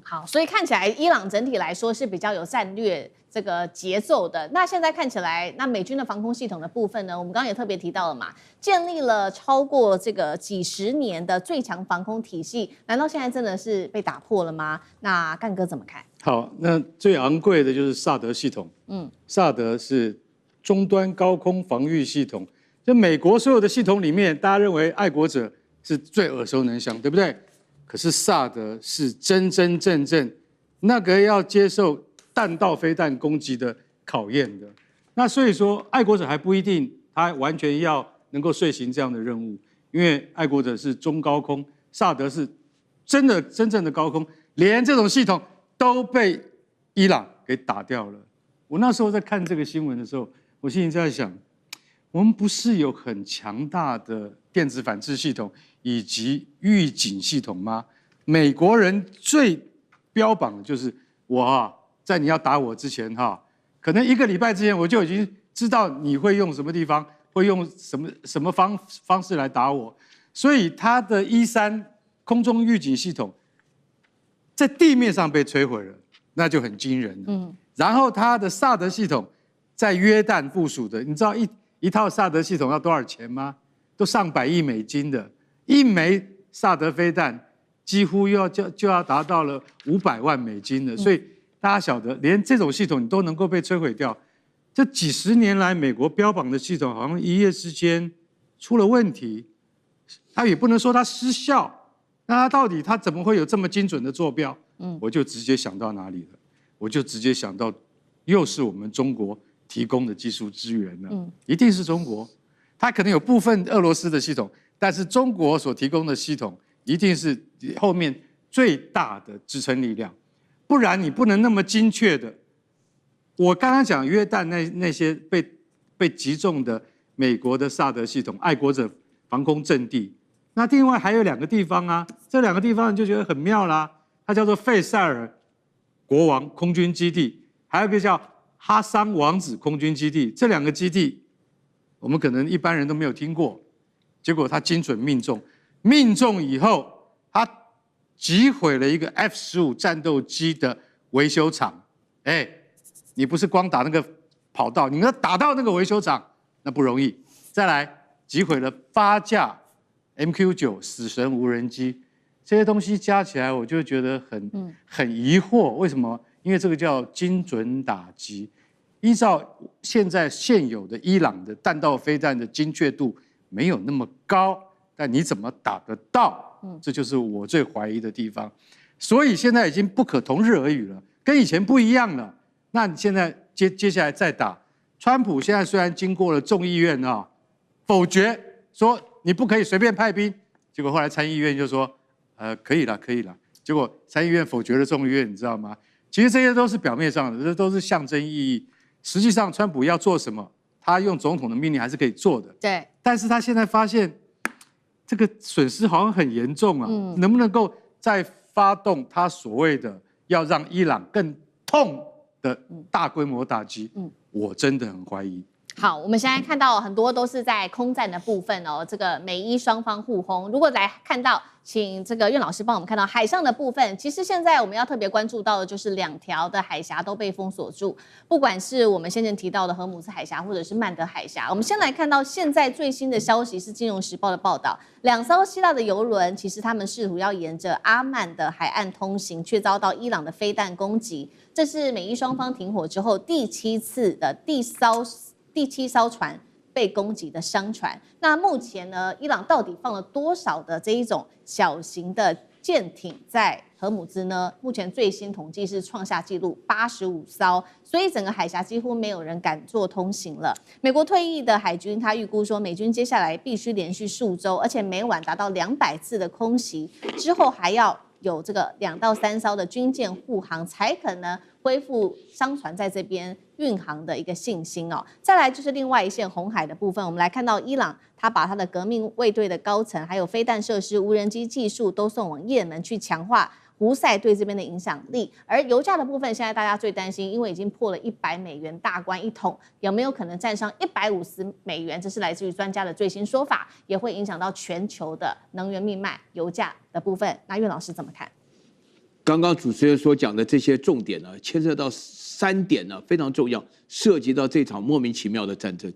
好，所以看起來伊朗整體來說是比較有戰略這個節奏的。那現在看起來，那美軍的防空系統的部分呢，我們剛剛也特別提到了嘛，建立了超過這個幾十年的最強防空體系，難道現在真的是被打破了嗎？那幹哥怎麼看？好，那最昂貴的就是薩德系統。薩德是終端高空防禦系統。就美國所有的系統裡面，大家認為愛國者是最耳熟能詳，對不對？可是薩德是真真正正那個要接受彈道飛彈攻擊的考驗的。那所以說，愛國者還不一定他完全要能夠遂行這樣的任務，因為愛國者是中高空，薩德是真正的高空，連這種系統都被伊朗給打掉了。我那時候在看這個新聞的時候，我心裡在想，我們不是有很強大的電子反制系統以及預警系統嗎？美國人最標榜的就是我在你要打我之前可能1個禮拜之前我就已經知道你會用什麼地方，會用什麼方式來打我，所以他的E3空中預警系統在地面上被摧毀了，那就很驚人了。然後他的薩德系統在約旦部署的，你知道一套薩德系統要多少錢嗎？都上百億美金的，一枚薩德飛彈幾乎就要達到了500萬美金的，所以大家曉得，連這種系統你都能夠被摧毀掉，這幾十年來美國標榜的系統好像一夜之間出了問題，他也不能說它失效，那它到底它怎麼會有這麼精準的坐標？我就直接想到哪裡了？我就直接想到，又是我們中國提供的技術資源了，一定是中國。它可能有部分俄羅斯的系統，但是中國所提供的系統一定是後面最大的支撐力量，不然你不能那麼精確的。我剛剛講約旦那些被擊中的美國的薩德系統、愛國者防空陣地，那另外還有2個地方啊，這2個地方你就覺得很妙啦，它叫做費塞爾國王空軍基地，還有一個叫哈桑王子空軍基地，這2個基地我們可能一般人都沒有聽過，結果它精準命中，命中以後它擊毀了一個 F-15戰鬥機的維修廠，哎。你不是光打那個跑道，你要打到那個維修廠，那不容易。再來擊毀了8架 MQ-9死神無人機，這些東西加起來，我就覺得很疑惑，為什麼？因為這個叫精準打擊。依照現有的伊朗的彈道飛彈的精確度沒有那麼高，但你怎麼打得到？這就是我最懷疑的地方。所以現在已經不可同日而語了，跟以前不一樣了。那你現在接下來再打，川普現在雖然經過了眾議院啊否決，說你不可以隨便派兵，結果後來參議院就說，可以了，結果參議院否決了眾議院，你知道嗎？其實這些都是表面上的，這都是象徵意義。實際上，川普要做什麼，他用總統的命令還是可以做的。對。但是他現在發現，這個損失好像很嚴重啊，能不能夠再發動他所謂的要讓伊朗更痛的大規模打擊，我真的很懷疑。好，我們現在看到很多都是在空戰的部分哦，這個美伊雙方互轟。如果來看到，請這個苑老師幫我們看到海上的部分，其實現在我們要特別關注到的就是2條的海峽都被封鎖住，不管是我們先前提到的荷姆斯海峽或者是曼德海峽。我們先來看到現在最新的消息是《金融時報》的報道，2艘希臘的郵輪其實他們試圖要沿着阿曼的海岸通行，卻遭到伊朗的飛彈攻擊。這是美伊雙方停火之後第7次的第7艘船被攻擊的商船。那目前呢，伊朗到底放了多少的這一種小型的艦艇在荷姆茲呢？目前最新統計是創下紀錄85艘，所以整個海峽幾乎沒有人敢做通行了。美國退役的海軍他預估說，美軍接下來必須連續數週，而且每晚達到200次的空襲，之後還要有這個2到3艘的軍艦護航，才可能恢復商船在這邊運航的一個信心哦。再來就是另外一線紅海的部分，我們來看到伊朗，他把他的革命衛隊的高層，還有飛彈設施、無人機技術都送往也門去強化胡塞對這邊的影響力。而油價的部分，現在大家最擔心，因為已經破了$100大關一桶，有沒有可能站上$150？這是來自於專家的最新說法，也會影響到全球的能源命脈、油價的部分。那苑老師怎麼看？剛剛主持人所講的這些重點呢，牽涉到3點呢，非常重要，涉及到這場莫名其妙的戰爭。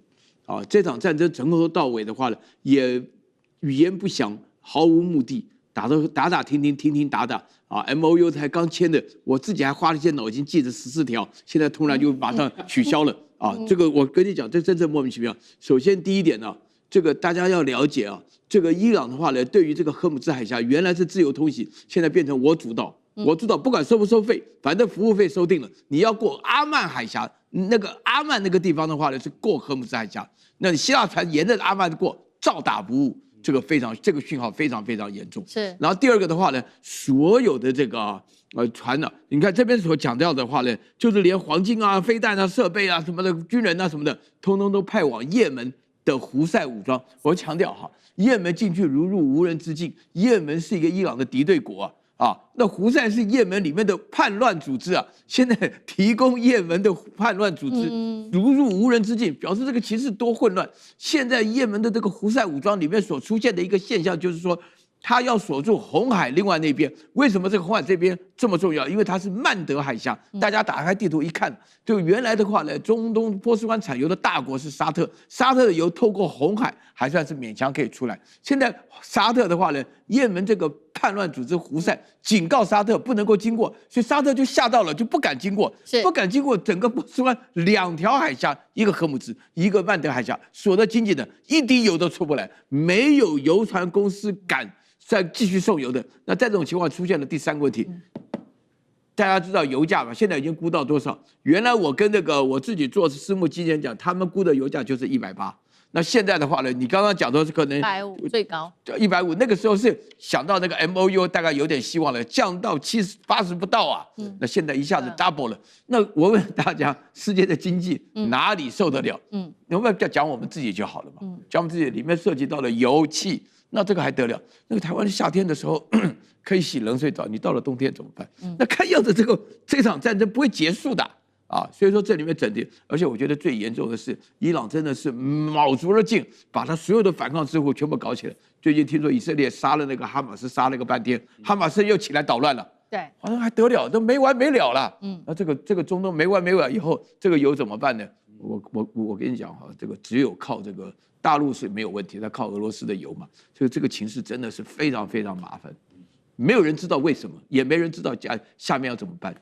啊，這場戰爭從頭到尾的話呢，也語言不詳，毫無目的，打停打啊 ，MOU 才剛簽的，我自己還花了一些腦筋記着14條，現在突然就馬上取消了啊！這個我跟你講，這真正莫名其妙。首先第一點呢，這個大家要了解啊，這個伊朗的話呢，對於這個荷姆茲海峽原來是自由通行，現在變成我主導。我知道，不管收不收費，反正服務費收定了。你要過阿曼海峽，那個阿曼那個地方的話呢，是過荷姆斯海峽。那你希臘船沿着阿曼過，照打不誤。這個訊號非常嚴重。是。然後第二個的話呢，所有的這個船呢，你看這邊所講到的話呢，就是連黃金啊、飛彈啊、設備啊什麼的、軍人啊什麼的，通通都派往也門的胡塞武裝。我強調哈，也門進去如入無人之境，也門是一個伊朗的敵對國啊。那胡塞是也門裡面的叛亂組織啊，現在提供也門的叛亂組織如入無人之境，表示這個情勢多混亂。現在也門的這個胡塞武裝裡面所出現的一個現象，就是說，他要鎖住紅海另外那邊。為什麼這個紅海這邊這麼重要？因為它是曼德海峽。大家打開地圖一看，就原來的話呢，中東波斯灣產油的大國是沙特，沙特的油透過紅海還算是勉強可以出來。現在沙特的話呢，也門這個叛亂組織胡塞警告沙特不能夠經過，所以沙特就嚇到了，就不敢經過，不敢經過整個波斯灣2條海峽，一個荷姆茲，一個曼德海峽，鎖得緊緊的，一滴油都出不來，沒有油船公司敢再繼續送油的。那在這種情況出現了第3個問題，大家知道油價吧？現在已經估到多少？原來我跟我自己做私募基金講，他們估的油價就是180，那現在的話呢，你剛剛講說是可能150最高150，那個時候是想到那個 MOU 大概有點希望了，降到70、80不到啊。那現在一下子 double 了。那我問大家，世界的經濟哪裡受得了？我們要講我們自己就好了嘛。講我們自己裡面涉及到了油氣，那這個還得了？那個台灣夏天的時候可以洗冷水澡，你到了冬天怎麼辦？那看樣子這場戰爭不會結束的。所以說這裡面整體，而且我覺得最嚴重的是，伊朗真的是卯足了勁，把他所有的反抗之父全部搞起來。最近聽說以色列殺了那個哈馬斯，殺了個半天，哈馬斯又起來捣亂了。對，好像還得了，都沒完沒了了。那這個中東沒完沒了以後，這個油怎麼辦呢？我跟你講哈，這個只有靠這個大陸是沒有問題，那靠俄羅斯的油嘛。所以這個情勢真的是非常非常麻煩，沒有人知道為什麼，也沒人知道下面要怎麼辦。